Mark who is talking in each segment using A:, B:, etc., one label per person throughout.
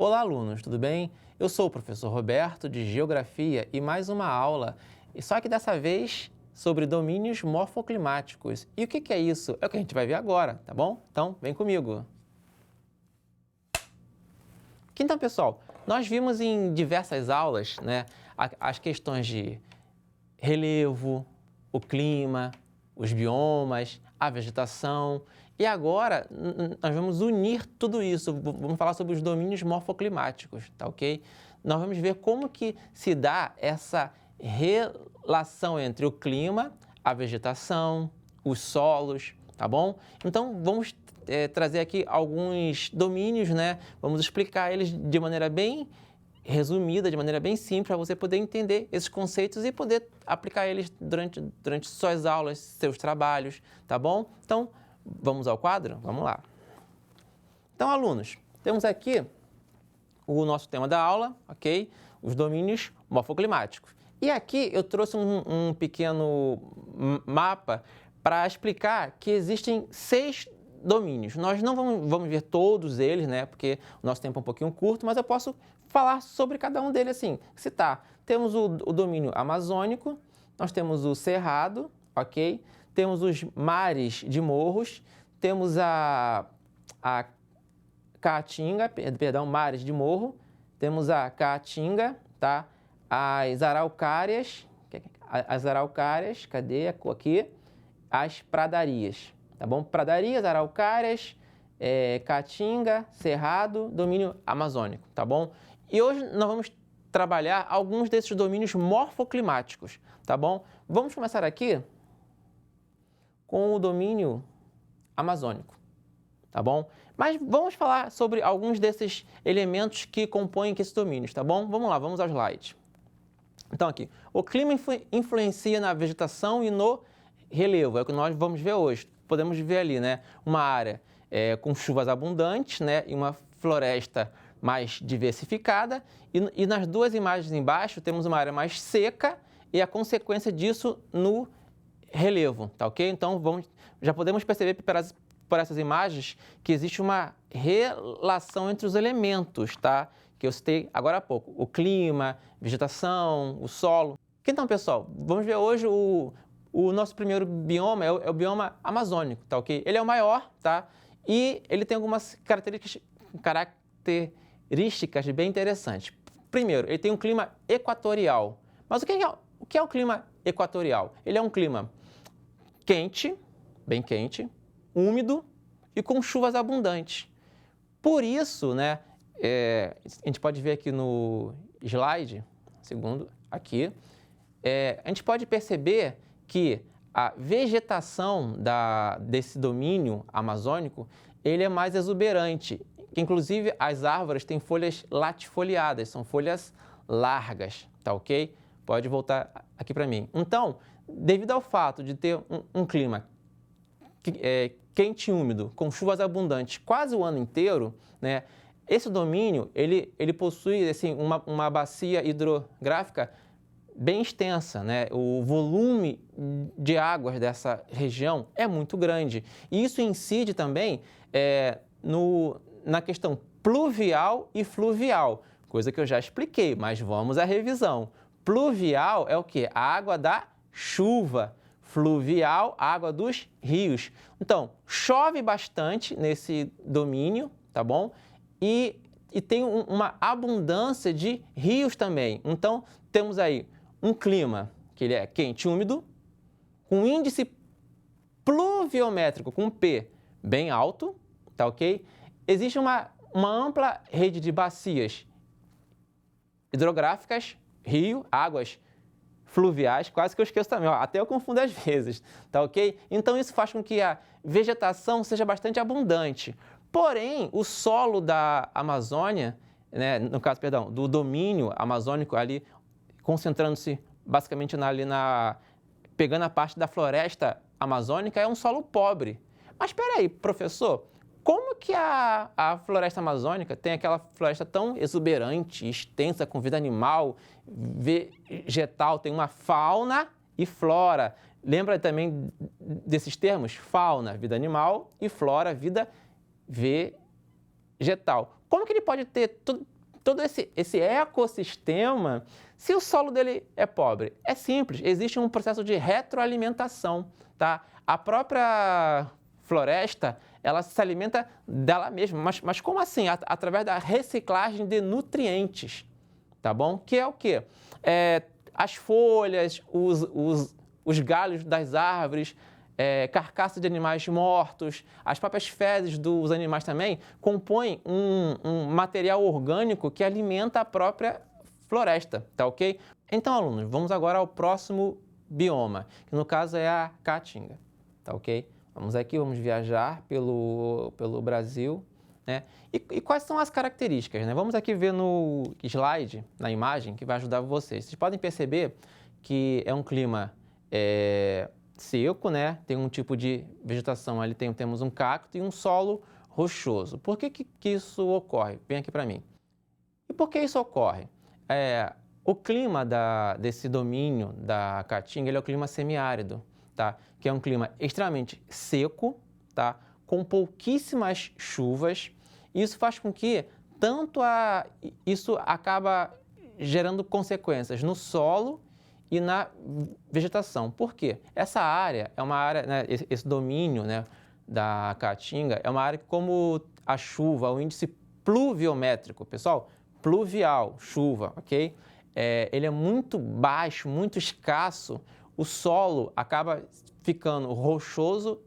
A: Olá, alunos, tudo bem? Eu sou o professor Roberto, de Geografia, e mais uma aula, e só que dessa vez sobre domínios morfoclimáticos. E o que é isso? É o que a gente vai ver agora, tá bom? Então, vem comigo. Então, pessoal, nós vimos em diversas aulas, né, as questões de relevo, o clima, os biomas, a vegetação. E agora nós vamos unir tudo isso, vamos falar sobre os domínios morfoclimáticos, tá ok? Nós vamos ver como que se dá essa relação entre o clima, a vegetação, os solos, tá bom? Então vamos trazer aqui alguns domínios, né? Vamos explicar eles de maneira bem resumida, de maneira bem simples, para você poder entender esses conceitos e poder aplicar eles durante suas aulas, seus trabalhos, tá bom? Então, vamos ao quadro? Vamos lá. Então, alunos, temos aqui o nosso tema da aula, ok? Os domínios morfoclimáticos. E aqui eu trouxe um pequeno mapa para explicar que existem 6 domínios. Nós não vamos ver todos eles, né? Porque o nosso tempo é um pouquinho curto, mas eu posso falar sobre cada um deles assim, citar. Temos o domínio amazônico, nós temos o cerrado, ok? Temos os mares de morros, temos a caatinga, perdão, mares de morro, temos a caatinga, tá? As araucárias, cadê? Aqui, as pradarias, tá bom? Pradarias, araucárias, caatinga, cerrado, domínio amazônico, tá bom? E hoje nós vamos trabalhar alguns desses domínios morfoclimáticos, tá bom? Vamos começar aqui com o domínio amazônico, tá bom? Mas vamos falar sobre alguns desses elementos que compõem esses domínios, tá bom? Vamos lá, vamos ao slide. Então aqui, o clima influencia na vegetação e no relevo, é o que nós vamos ver hoje. Podemos ver ali, né, uma área com chuvas abundantes, né, e uma floresta mais diversificada, e nas duas imagens embaixo temos uma área mais seca e a consequência disso no relevo, tá ok? Então já podemos perceber por essas imagens que existe uma relação entre os elementos, tá? Que eu citei agora há pouco, o clima, vegetação, o solo. Então, pessoal, vamos ver hoje o nosso primeiro bioma, é o bioma amazônico, tá ok? Ele é o maior, tá? E ele tem algumas características bem interessantes. Primeiro, ele tem um clima equatorial. Mas o que é o clima equatorial? Ele é um clima quente, bem quente, úmido e com chuvas abundantes. Por isso, né, a gente pode ver aqui no slide, segundo, aqui, a gente pode perceber que a vegetação desse domínio amazônico, ele é mais exuberante. Inclusive, as árvores têm folhas latifoliadas, são folhas largas, tá ok? Pode voltar aqui para mim. Então, devido ao fato de ter um clima quente e úmido, com chuvas abundantes quase o ano inteiro, né, esse domínio ele possui assim, uma bacia hidrográfica bem extensa, né? O volume de águas dessa região é muito grande. E isso incide também na questão pluvial e fluvial, coisa que eu já expliquei, mas vamos à revisão. Pluvial é o quê? A água da chuva. Fluvial, a água dos rios. Então, chove bastante nesse domínio, tá bom? E tem uma abundância de rios também. Então, temos aí um clima que ele é quente e úmido, com índice pluviométrico, com P bem alto, tá ok? Existe uma ampla rede de bacias hidrográficas, rio, águas fluviais, quase que eu esqueço também, ó, até eu confundo às vezes, tá ok? Então isso faz com que a vegetação seja bastante abundante. Porém, o solo da Amazônia, né, no caso, perdão, do domínio amazônico ali, concentrando-se basicamente pegando a parte da floresta amazônica, é um solo pobre. Mas espera aí, professor, como que a floresta amazônica tem aquela floresta tão exuberante, extensa, com vida animal, vegetal, tem uma fauna e flora? Lembra também desses termos? Fauna, vida animal, e flora, vida vegetal. Como que ele pode ter todo esse ecossistema se o solo dele é pobre? É simples, existe um processo de retroalimentação, tá? A própria floresta, ela se alimenta dela mesma, mas como assim? Através da reciclagem de nutrientes, tá bom? Que é o quê? As folhas, os galhos das árvores, carcaça de animais mortos, as próprias fezes dos animais também compõem um material orgânico que alimenta a própria floresta, tá ok? Então, alunos, vamos agora ao próximo bioma, que no caso é a Caatinga, tá ok? Vamos aqui, vamos viajar pelo Brasil, né? E quais são as características, né? Vamos aqui ver no slide, na imagem, que vai ajudar vocês. Vocês podem perceber que é um clima seco, né? Tem um tipo de vegetação ali, temos um cacto e um solo rochoso. Por que isso ocorre? Vem aqui para mim. E por que isso ocorre? O clima desse domínio da Caatinga, ele é o clima semiárido, tá? Que é um clima extremamente seco, tá? Com pouquíssimas chuvas. Isso faz com que isso acaba gerando consequências no solo e na vegetação. Por quê? Essa área é uma área, né, esse domínio, né, da Caatinga é uma área que, como a chuva, o índice pluviométrico, pessoal, pluvial, chuva, ok? Ele é muito baixo, muito escasso, o solo acaba ficando rochoso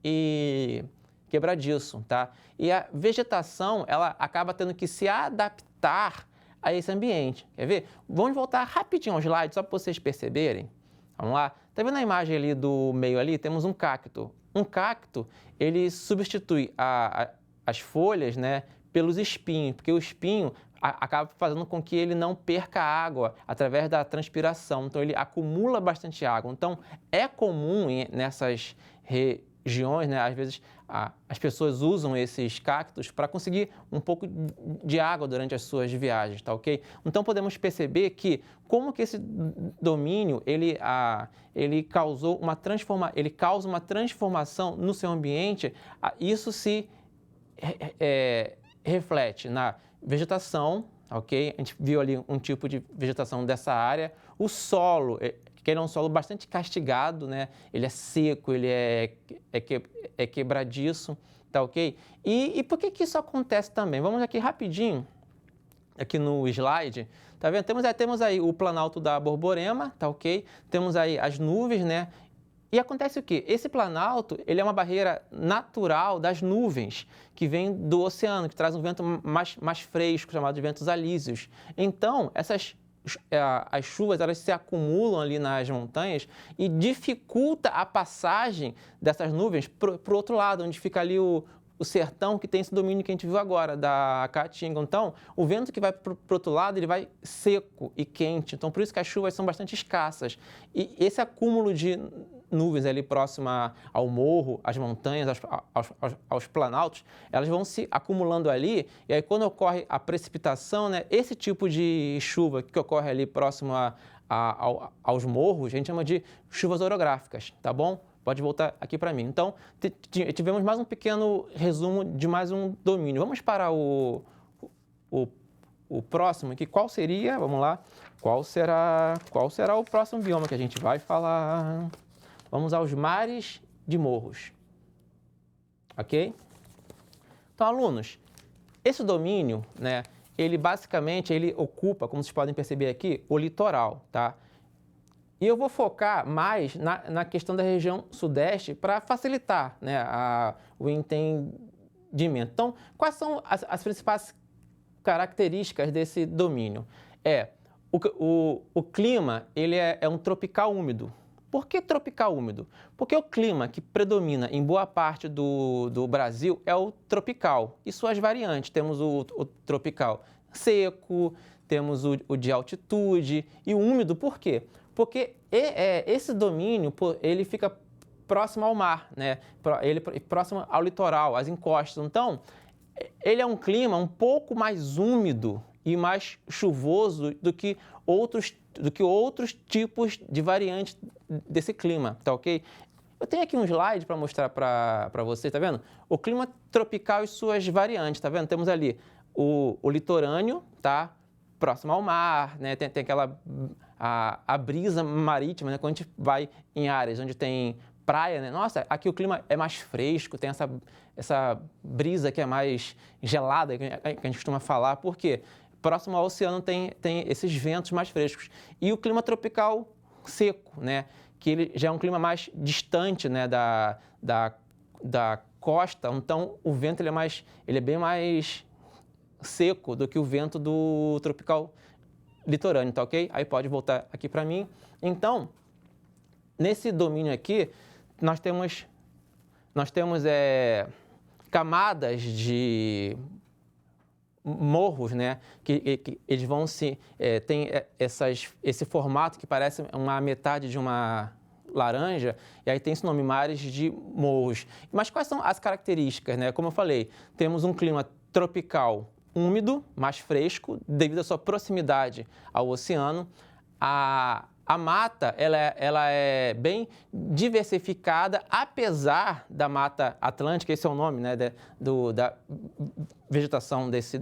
A: e quebradiço, tá? E a vegetação, ela acaba tendo que se adaptar a esse ambiente. Quer ver? Vamos voltar rapidinho ao slide, só para vocês perceberem. Vamos lá? Tá vendo a imagem ali do meio ali? Temos um cacto. Um cacto, ele substitui as folhas, né, pelos espinhos, porque o espinho acaba fazendo com que ele não perca água através da transpiração. Então, ele acumula bastante água. Então, é comum nessas regiões, né, às vezes as pessoas usam esses cactos para conseguir um pouco de água durante as suas viagens, tá ok? Então, podemos perceber que como que esse domínio, ele causa uma transformação no seu ambiente, isso se reflete na vegetação, ok? A gente viu ali um tipo de vegetação dessa área. O solo, que ele é um solo bastante castigado, né? Ele é seco, ele é quebradiço, tá ok? E por que isso acontece também? Vamos aqui rapidinho, aqui no slide, tá vendo? Temos aí o Planalto da Borborema, tá ok? Temos aí as nuvens, né? E acontece o quê? Esse planalto, ele é uma barreira natural das nuvens, que vem do oceano, que traz um vento mais fresco, chamado de ventos alísios. Então, as chuvas, elas se acumulam ali nas montanhas e dificulta a passagem dessas nuvens para o outro lado, onde fica ali o sertão, que tem esse domínio que a gente viu agora, da Caatinga. Então, o vento que vai para o outro lado, ele vai seco e quente. Então, por isso que as chuvas são bastante escassas. E esse acúmulo de nuvens ali próximo ao morro, às montanhas, aos planaltos, elas vão se acumulando ali, e aí quando ocorre a precipitação, né, esse tipo de chuva que ocorre ali próximo aos morros, a gente chama de chuvas orográficas, tá bom? Pode voltar aqui para mim. Então, tivemos mais um pequeno resumo de mais um domínio. Vamos para o próximo aqui. Qual seria, vamos lá, qual será o próximo bioma que a gente vai falar? Vamos aos mares de morros, ok? Então, alunos, esse domínio, né, ele basicamente ocupa, como vocês podem perceber aqui, o litoral, tá? E eu vou focar mais na questão da região sudeste para facilitar, né, o entendimento. Então, quais são as principais características desse domínio? O clima, ele é um tropical úmido. Por que tropical úmido? Porque o clima que predomina em boa parte do Brasil é o tropical e suas variantes. Temos o tropical seco, temos o de altitude e o úmido. Por quê? Porque esse domínio, ele fica próximo ao mar, né? Ele próximo ao litoral, às encostas. Então, ele é um clima um pouco mais úmido e mais chuvoso do que outros tipos de variantes desse clima, tá ok? Eu tenho aqui um slide para mostrar para vocês, tá vendo? O clima tropical e suas variantes, tá vendo? Temos ali o litorâneo, tá? Próximo ao mar, né? Tem aquela a brisa marítima, né? Quando a gente vai em áreas onde tem praia, né? Nossa, aqui o clima é mais fresco, tem essa brisa que é mais gelada, que a gente costuma falar, por quê? Próximo ao oceano tem esses ventos mais frescos. E o clima tropical seco, né? Que ele já é um clima mais distante, né? Da costa, então o vento ele é bem mais seco do que o vento do tropical litorâneo, tá ok? Aí pode voltar aqui para mim. Então, nesse domínio aqui, nós temos camadas de morros, né? Que eles vão tem esse formato que parece uma metade de uma laranja, e aí tem esse nome, mares de morros. Mas quais são as características, né? Como eu falei, temos um clima tropical úmido, mais fresco, devido à sua proximidade ao oceano. A mata, ela é bem diversificada, apesar da Mata Atlântica, esse é o nome, né, da vegetação desse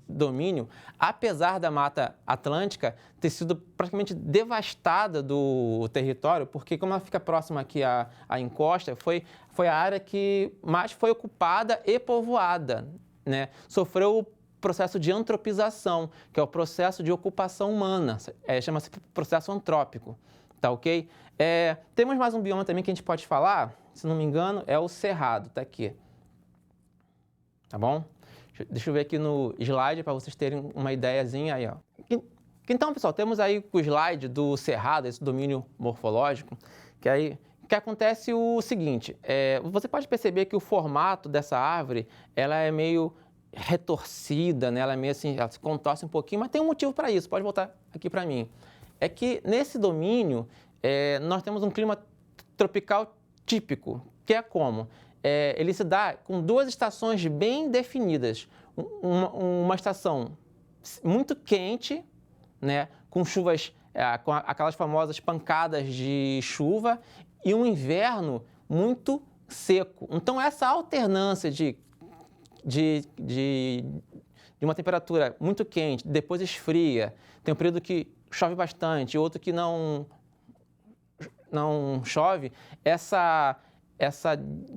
A: domínio, apesar da Mata Atlântica ter sido praticamente devastada do território, porque como ela fica próxima aqui à encosta, foi a área que mais foi ocupada e povoada, né? Sofreu o processo de antropização, que é o processo de ocupação humana, chama-se processo antrópico, tá ok? Temos mais um bioma também que a gente pode falar, se não me engano, é o cerrado, tá aqui, tá bom? Deixa eu ver aqui no slide para vocês terem uma ideiazinha aí, ó. Então, pessoal, temos aí o slide do cerrado, esse domínio morfológico, que acontece o seguinte, você pode perceber que o formato dessa árvore, ela é meio retorcida, né? Ela é meio assim, ela se contorce um pouquinho, mas tem um motivo para isso, pode voltar aqui para mim. É que nesse domínio, nós temos um clima tropical típico, que é como? Ele se dá com duas estações bem definidas. Uma estação muito quente, né? Com chuvas, com aquelas famosas pancadas de chuva, e um inverno muito seco. Então, essa alternância de uma temperatura muito quente, depois esfria, tem um período que chove bastante, outro que não chove, essa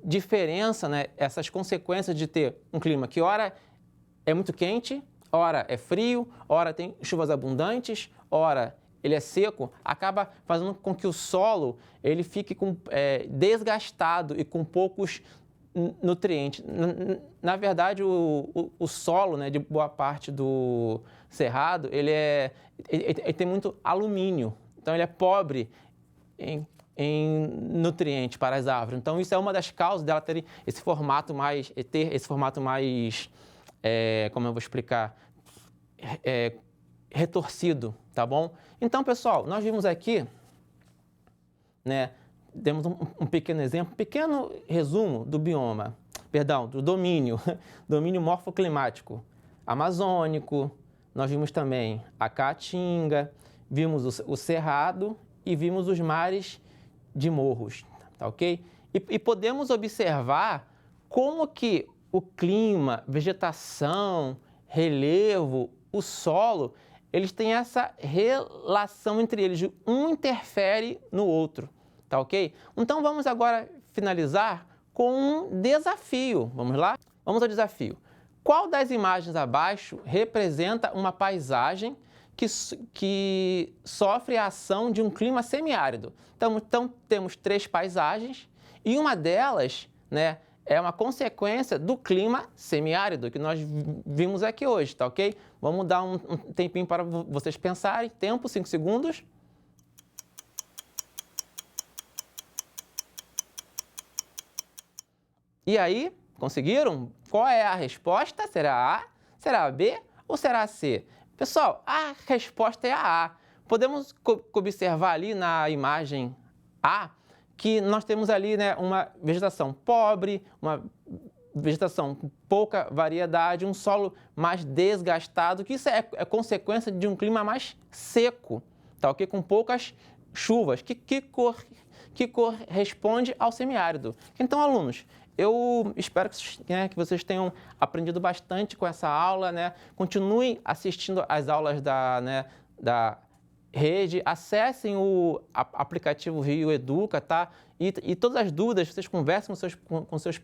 A: diferença, né, essas consequências de ter um clima que ora é muito quente, ora é frio, ora tem chuvas abundantes, ora ele é seco, acaba fazendo com que o solo ele fique desgastado e com poucos nutrientes. Na verdade, o solo, né, de boa parte do cerrado, ele tem muito alumínio, então ele é pobre em nutrientes para as árvores. Então, isso é uma das causas dela ter esse formato mais, como eu vou explicar, retorcido, tá bom? Então, pessoal, nós vimos aqui, né, demos um pequeno exemplo, um pequeno resumo do bioma, do domínio morfoclimático amazônico. Nós vimos também a caatinga, vimos o cerrado e vimos os mares de morros, tá ok? E podemos observar como que o clima, vegetação, relevo, o solo, eles têm essa relação entre eles, um interfere no outro, tá ok? Então vamos agora finalizar com um desafio, vamos lá? Vamos ao desafio. Qual das imagens abaixo representa uma paisagem que sofre a ação de um clima semiárido? Então temos 3 paisagens e uma delas, né, é uma consequência do clima semiárido que nós vimos aqui hoje, tá ok? Vamos dar um tempinho para vocês pensarem. Tempo, 5 segundos. E aí, conseguiram? Qual é a resposta? Será A, será a B ou será a C? Pessoal, a resposta é a A. Podemos observar ali na imagem A que nós temos ali, né, uma vegetação pobre, uma vegetação com pouca variedade, um solo mais desgastado, que isso é consequência de um clima mais seco, tá ok? Com poucas chuvas. Que cor que corresponde ao semiárido. Então, alunos, eu espero que vocês tenham aprendido bastante com essa aula, né? Continuem assistindo às aulas da rede, acessem o aplicativo Rio Educa, tá? E todas as dúvidas, vocês conversem com seus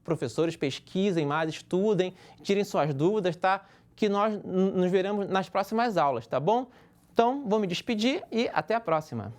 A: professores, pesquisem mais, estudem, tirem suas dúvidas, tá? Que nós nos veremos nas próximas aulas, tá bom? Então, vou me despedir e até a próxima.